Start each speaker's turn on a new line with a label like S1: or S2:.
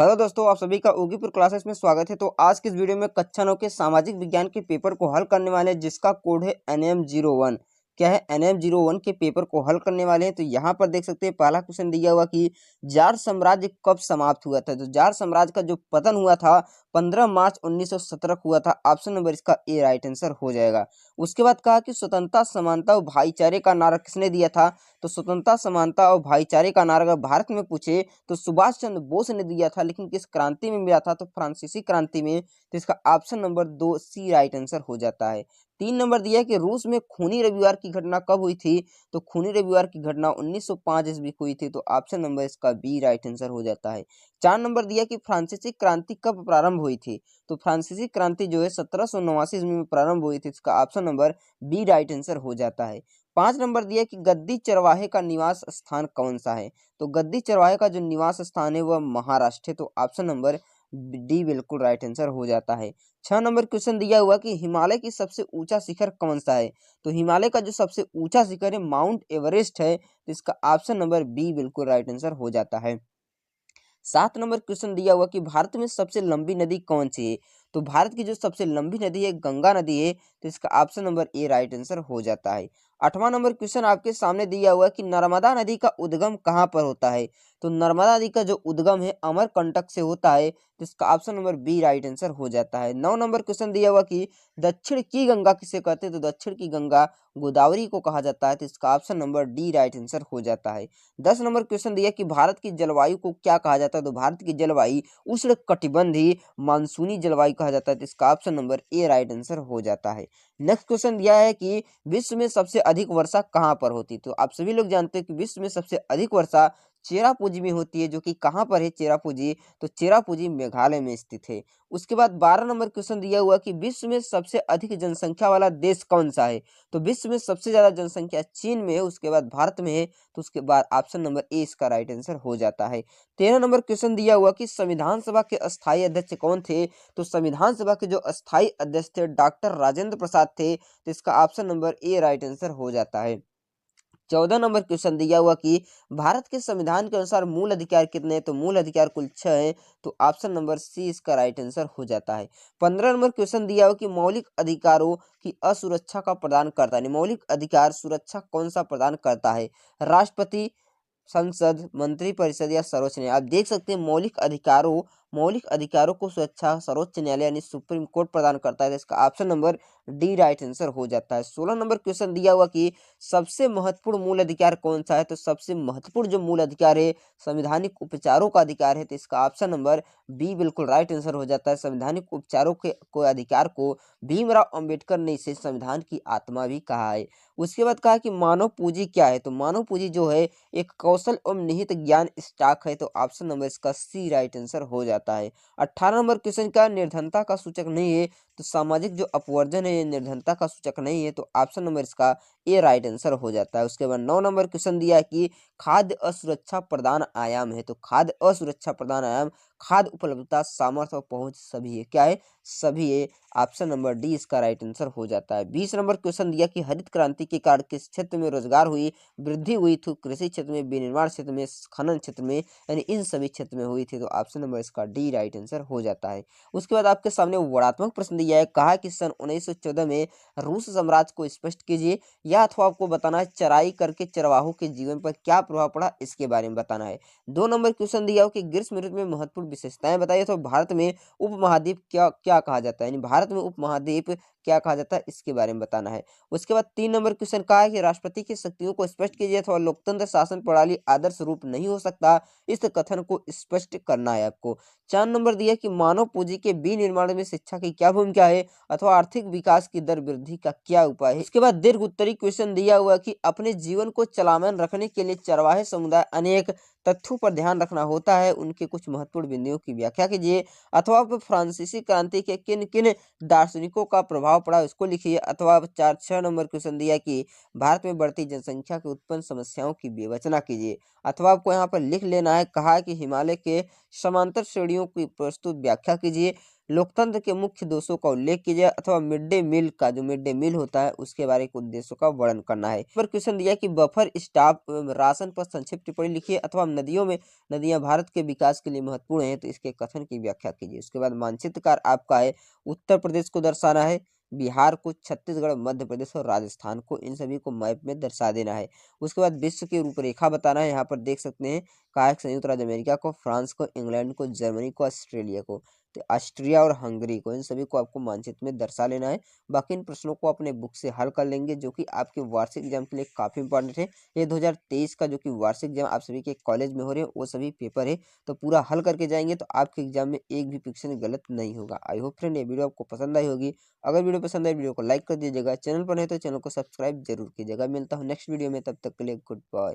S1: Hello दोस्तों, आप सभी का ओगीपुर क्लासेस में स्वागत है। तो आज के इस वीडियो में कक्षा 9 के सामाजिक विज्ञान के पेपर को हल करने वाले हैं, जिसका कोड है NM01। क्या है? NM01 के पेपर को हल करने वाले हैं। तो यहाँ पर देख सकते हैं, पहला क्वेश्चन दिया हुआ कि जार साम्राज्य कब समाप्त हुआ था। तो जार साम्राज्य का जो पतन हुआ था 15 मार्च 1917 हुआ था। ऑप्शन नंबर इसका ए राइट आंसर हो जाएगा। उसके बाद कहा कि स्वतंत्रता, समानता और भाईचारे का नारा किसने दिया था। तो स्वतंत्रता, समानता और भाईचारे का नारा अगर भारत में पूछे तो सुभाष चंद्र बोस ने दिया था, लेकिन किस क्रांति में मिला था। तो फ्रांसीसी क्रांति में। तो इसका ऑप्शन नंबर 2 सी राइट आंसर हो जाता है। 3 नंबर दिया कि रूस में खूनी रविवार की घटना कब हुई थी। तो खूनी रविवार की घटना 1905 ईस्वी को हुई थी। तो ऑप्शन नंबर इसका बी राइट आंसर हो जाता है। 4 नंबर दिया कि फ्रांसीसी क्रांति कब प्रारंभ हुई थी। तो फ्रांसीसी क्रांति जो है 1789 ईस्वी में प्रारंभ हुई थी। इसका option number B right answer हो जाता है। 5 नंबर दिया कि गद्दी चरवाहे का निवास स्थान कौन सा है। तो गद्दी चरवाहे का जो निवास स्थान है वह महाराष्ट्र है। तो ऑप्शन नंबर डी बिल्कुल राइट आंसर हो जाता है। 6 नंबर क्वेश्चन दिया हुआ कि हिमालय की सबसे ऊंचा शिखर कौन सा है। तो हिमालय का जो सबसे ऊंचा शिखर है माउंट एवरेस्ट है। तो इसका ऑप्शन नंबर बी बिल्कुल राइट आंसर हो जाता है। 7 नंबर क्वेश्चन दिया हुआ कि भारत में सबसे लंबी नदी कौन सी है। तो भारत की जो सबसे लंबी नदी है गंगा नदी है। तो इसका option number A right answer हो जाता है। 8वां नंबर क्वेश्चन आपके सामने दिया हुआ है कि नर्मदा नदी का उद्गम कहाँ पर होता है। तो नर्मदा नदी का जो उद्गम है अमरकंटक से होता है। तो इसका option number B right answer हो जाता है। 9 नंबर क्वेश्चन दिया हुआ कि दक्षिण की गंगा किसे कहते हैं। तो दक्षिण की गंगा गोदावरी को कहा जाता है। तो इसका option number D right answer हो जाता है। 10 नंबर क्वेश्चन दिया कि भारत की जलवायु को क्या कहा जाता है। तो भारत की जलवायु उष्णकटिबंधीय मानसूनी जलवायु कहा जाता है। तो इसका option number A right answer हो जाता है। नेक्स्ट क्वेश्चन दिया है कि विश्व में सबसे अधिक वर्षा कहाँ पर होती है। तो आप सभी लोग जानते हैं कि विश्व में सबसे अधिक वर्षा चेरापूंजी में होती है, जो कि कहाँ पर है चेरापूंजी। तो चेरापूंजी मेघालय में स्थित है। उसके बाद 12 नंबर क्वेश्चन दिया हुआ कि विश्व में सबसे अधिक जनसंख्या वाला देश कौन सा है। तो विश्व में सबसे ज्यादा जनसंख्या चीन में है, उसके बाद भारत में है। तो उसके बाद ऑप्शन नंबर ए इसका राइट आंसर हो जाता है। 13 नंबर क्वेश्चन दिया हुआ कि संविधान सभा के अस्थायी अध्यक्ष कौन थे। तो संविधान सभा के जो अस्थायी अध्यक्ष थे डॉक्टर राजेंद्र प्रसाद थे। तो इसका option number A right answer हो जाता है। 14 नंबर क्वेश्चन दिया हुआ कि भारत के संविधान के अनुसार मूल अधिकार कितने हैं। तो मूल अधिकार कुल 6 है। तो ऑप्शन नंबर सी इसका राइट आंसर हो जाता है। 15 नंबर क्वेश्चन दिया हुआ कि मौलिक अधिकारों की असुरक्षा का प्रदान करता है। मौलिक अधिकार सुरक्षा कौन सा प्रदान करता है। राष्ट्रपति, संसद, मंत्रिपरिषद या सर्वोच्च न्यायालय। आप देख सकते हैं मौलिक अधिकारों को सुरक्षा सर्वोच्च न्यायालय यानी सुप्रीम कोर्ट प्रदान करता है। तो इसका option number D right answer हो जाता है। 16 नंबर क्वेश्चन दिया हुआ कि सबसे महत्वपूर्ण मूल अधिकार कौन सा है। तो सबसे महत्वपूर्ण जो मूल अधिकार है संवैधानिक उपचारों का अधिकार है। तो इसका ऑप्शन नंबर बी बिल्कुल राइट आंसर हो जाता है। संवैधानिक उपचारों के अधिकार को भीमराव अंबेडकर ने इसे संविधान की आत्मा भी कहा है। उसके बाद कहा कि मानव पूंजी क्या है। तो मानव पूंजी जो है एक कौशल एवं निहित ज्ञान स्टॉक है। तो ऑप्शन नंबर इसका सी राइट आंसर हो जाता है। 18 नंबर क्वेश्चन का निर्धनता का सूचक नहीं है। तो सामाजिक जो अपवर्जन है ये निर्धनता का सूचक नहीं है। तो ऑप्शन नंबर इसका ए राइट आंसर हो जाता है। उसके बाद 9 नंबर क्वेश्चन दिया है कि खाद्य असुरक्षा प्रदान आयाम है। तो खाद्य असुरक्षा प्रदान आयाम खाद्य उपलब्धता, सामर्थ्य और पहुंच सभी है। क्या है? सभी है। ऑप्शन नंबर डी इसका राइट आंसर हो जाता है। 20 नंबर क्वेश्चन दिया कि हरित क्रांति के कारण किस क्षेत्र में रोजगार हुई वृद्धि हुई। तो कृषि क्षेत्र में, विनिर्माण क्षेत्र में, खनन क्षेत्र में, यानी इन सभी क्षेत्र में हुई थी। तो ऑप्शन नंबर इसका डी राइट आंसर हो जाता है। उसके बाद आपके सामने वर्णात्मक प्रश्न दिया है। कहा कि सन 1914 में रूस साम्राज्य को स्पष्ट कीजिए, या अथवा आपको बताना है चराई करके चरवाहों के जीवन पर क्या प्रभाव पड़ा, इसके बारे में बताना है। 2 नंबर क्वेश्चन दिया हो कि ग्रीष्म ऋतु में महत्वपूर्ण विशेषताएं बताइए। तो भारत में उपमहाद्वीप क्या क्या कहा जाता है, यानी भारत में उपमहाद्वीप क्या कहा जाता है, इसके बारे में बताना है। उसके बाद 3 नंबर क्वेश्चन कहा है कि राष्ट्रपति की शक्तियों को स्पष्ट कीजिए अथवा लोकतंत्र शासन प्रणाली आदर्श रूप नहीं हो सकता, इस कथन को स्पष्ट करना है आपको। 4 नंबर दिया कि मानव पूंजी के विनिर्माण में शिक्षा की क्या भूमिका है अथवा आर्थिक विकास की दर वृद्धि का क्या उपाय है। इसके बाद दीर्घ उत्तरी क्वेश्चन दिया हुआ कि अपने जीवन को चलामन रखने के लिए चरवाहे समुदाय अनेक तथ्यों पर ध्यान रखना होता है, उनके कुछ महत्वपूर्ण बिंदुओं की व्याख्या कीजिए। अथवा आप फ्रांसीसी क्रांति के किन किन दार्शनिकों का प्रभाव पड़ा उसको लिखिए। अथवा 6 नंबर क्वेश्चन दिया कि भारत में बढ़ती जनसंख्या के उत्पन्न समस्याओं की विवेचना कीजिए। अथवा आपको यहाँ पर लिख लेना है, कहा है कि हिमालय के समांतर श्रेणियों की प्रस्तुत व्याख्या कीजिए। लोकतंत्र के मुख्य दोषों का उल्लेख कीजिए अथवा मिड डे मील का जो मिड डे मील होता है उसके बारे के उद्देश्यों का वर्णन करना है। पर क्वेश्चन दिया कि बफर स्टॉक राशन पर संक्षिप्त टिप्पणी लिखिए अथवा नदियां भारत के विकास के लिए महत्वपूर्ण है तो इसके कथन की व्याख्या कीजिए। उसके बाद मानचित्रकार आपका है उत्तर प्रदेश को दर्शाना है, बिहार को, छत्तीसगढ़, मध्य प्रदेश और राजस्थान को, इन सभी को मैप में दर्शा देना है। उसके बाद विश्व की रूपरेखा बताना है। यहाँ पर देख सकते हैं कहा है संयुक्त राज्य अमेरिका को, फ्रांस को, इंग्लैंड को, जर्मनी को, ऑस्ट्रेलिया को, तो ऑस्ट्रिया और हंगरी को, इन सभी को आपको मानचित्र में दर्शा लेना है। बाकी इन प्रश्नों को अपने बुक से हल कर लेंगे जो कि आपके वार्षिक एग्जाम के लिए काफी इंपॉर्टेंट है। ये 2023 का जो कि वार्षिक एग्जाम आप सभी के कॉलेज में हो रहे हैं वो सभी पेपर है, तो पूरा हल करके जाएंगे तो आपके एग्जाम में एक भी क्वेश्चन गलत नहीं होगा। आई होप फ्रेंड ये वीडियो आपको पसंद आई होगी। अगर वीडियो पसंद आए वीडियो को लाइक कर दीजिएगा, चैनल पर नहीं तो चैनल को सब्सक्राइब जरूर कीजिएगा। मिलता हूँ नेक्स्ट वीडियो में, तब तक के लिए गुड बाय।